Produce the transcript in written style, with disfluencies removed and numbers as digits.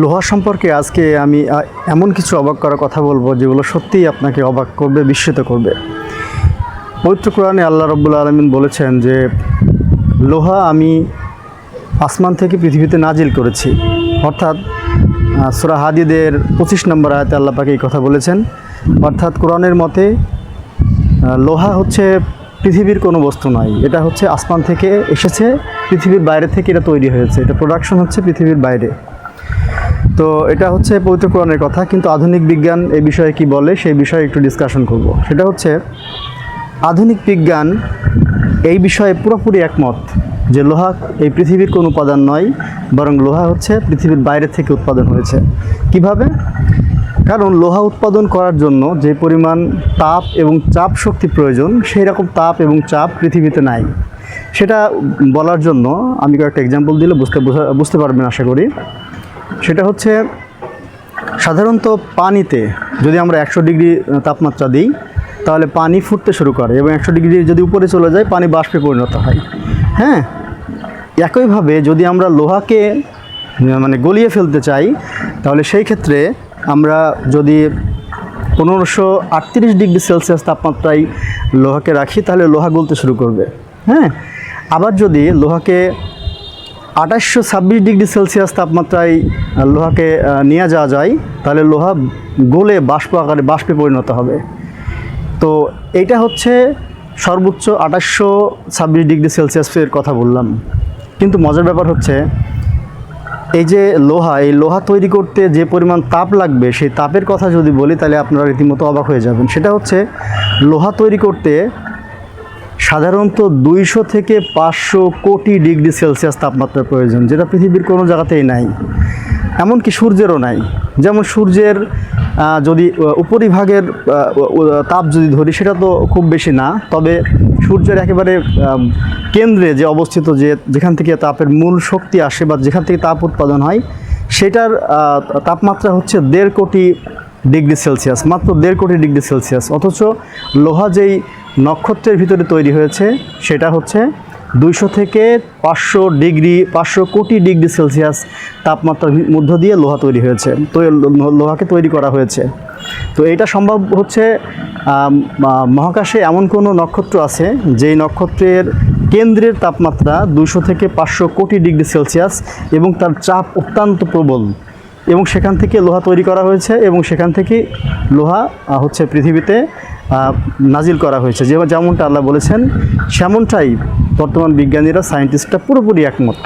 লোহা সম্পর্কে আজকে আমি এমন কিছু অবাক করার কথা বলবো যেগুলো সত্যিই আপনাকে অবাক করবে, বিস্মিত করবে। পবিত্র কোরআনে আল্লাহ রাব্বুল আলামিন বলেছেন যে লোহা আমি আসমান থেকে পৃথিবীতে নাজিল করেছি। অর্থাৎ সূরা হাদীদের 25 নম্বর আয়াতে আল্লাহ পাক এই কথা বলেছেন। অর্থাৎ কোরআনের মতে লোহা হচ্ছে পৃথিবীর কোনো বস্তু নয়, এটা হচ্ছে আসমান থেকে এসেছে, পৃথিবীর বাইরে থেকে এটা তৈরি হয়েছে, এটা প্রোডাকশন হচ্ছে পৃথিবীর বাইরে। তো এটা হচ্ছে পবিত্র কোরআনের কথা, কিন্তু আধুনিক বিজ্ঞান এই বিষয়ে কি বলে সেই বিষয়ে একটু ডিসকাশন করব। সেটা হচ্ছে আধুনিক বিজ্ঞান এই বিষয়ে পুরোপুরি একমত যে লোহা এই পৃথিবীর কোনো উপাদান নয়, বরং লোহা হচ্ছে পৃথিবীর বাইরে থেকে উৎপাদন হয়েছে। কিভাবে? কারণ লোহা উৎপাদন করার জন্য যে পরিমাণ তাপ এবং চাপ শক্তি প্রয়োজন, সেই রকম তাপ এবং চাপ পৃথিবীতে নাই। সেটা বলার জন্য আমি কয়েকটা এক্সাম্পল দিলে বুঝতে পারবেন আশা করি। সেটা হচ্ছে সাধারণত পানিতে যদি আমরা 100 ডিগ্রি তাপমাত্রা দিই তাহলে পানি ফুটতে শুরু করে, এবং 100 ডিগ্রি যদি উপরে চলে যায় পানি বাষ্পে পরিণত হয়। হ্যাঁ, একইভাবে যদি আমরা লোহাকে গলিয়ে ফেলতে চাই তাহলে সেই ক্ষেত্রে আমরা যদি 1538 ডিগ্রি সেলসিয়াস তাপমাত্রায় লোহাকে রাখি তাহলে লোহা গলতে শুরু করবে। হ্যাঁ, আবার যদি লোহাকে 2826 ডিগ্রি সেলসিয়াস তাপমাত্রায় লোহাকে নিয়ে যাওয়া যায় তাহলে লোহা গলে বাষ্পে পরিণত হবে। তো এইটা হচ্ছে সর্বোচ্চ 2826 ডিগ্রি সেলসিয়াসের কথা বললাম। কিন্তু মজার ব্যাপার হচ্ছে এই লোহা তৈরি করতে যে পরিমাণ তাপ লাগবে সেই তাপের কথা যদি বলি তাহলে আপনারা রীতিমতো অবাক হয়ে যাবেন। সেটা হচ্ছে লোহা তৈরি করতে সাধারণত 200 থেকে 500 কোটি ডিগ্রি সেলসিয়াস তাপমাত্রার প্রয়োজন, যেটা পৃথিবীর কোনো জায়গাতেই নাই, এমনকি সূর্যেরও নাই। যেমন সূর্যের যদি উপরিভাগের তাপ যদি ধরি সেটা তো খুব বেশি না, তবে সূর্যের একেবারে কেন্দ্রে যে অবস্থিত যেখান থেকে তাপের মূল শক্তি আসে বা যেখান থেকে তাপ উৎপাদন হয় সেটার তাপমাত্রা হচ্ছে 1.5 কোটি ডিগ্রি সেলসিয়াস, মাত্র 1.5 কোটি ডিগ্রি সেলসিয়াস। অথচ লোহা যেই নক্ষত্রের ভিতরে তৈরি হয়েছে সেটা হচ্ছে 200 থেকে 500 কোটি ডিগ্রি সেলসিয়াস তাপমাত্রার মধ্য দিয়ে লোহা তৈরি হয়েছে, তো লোহাকে তৈরি করা হয়েছে। তো এটা সম্ভব হচ্ছে মহাকাশে এমন কোনো নক্ষত্র আছে যেই নক্ষত্রের কেন্দ্রের তাপমাত্রা 200 থেকে 500 কোটি ডিগ্রি সেলসিয়াস এবং তার চাপ অত্যন্ত প্রবল, এবং সেখান থেকে লোহা তৈরি করা হয়েছে এবং সেখান থেকে লোহা হচ্ছে পৃথিবীতে নাজিল করা হয়েছে। যেমনটা আল্লাহ বলেছেন সেমনটাই বর্তমান বিজ্ঞানীরা, সায়েন্টিস্টরা পুরোপুরি একমত।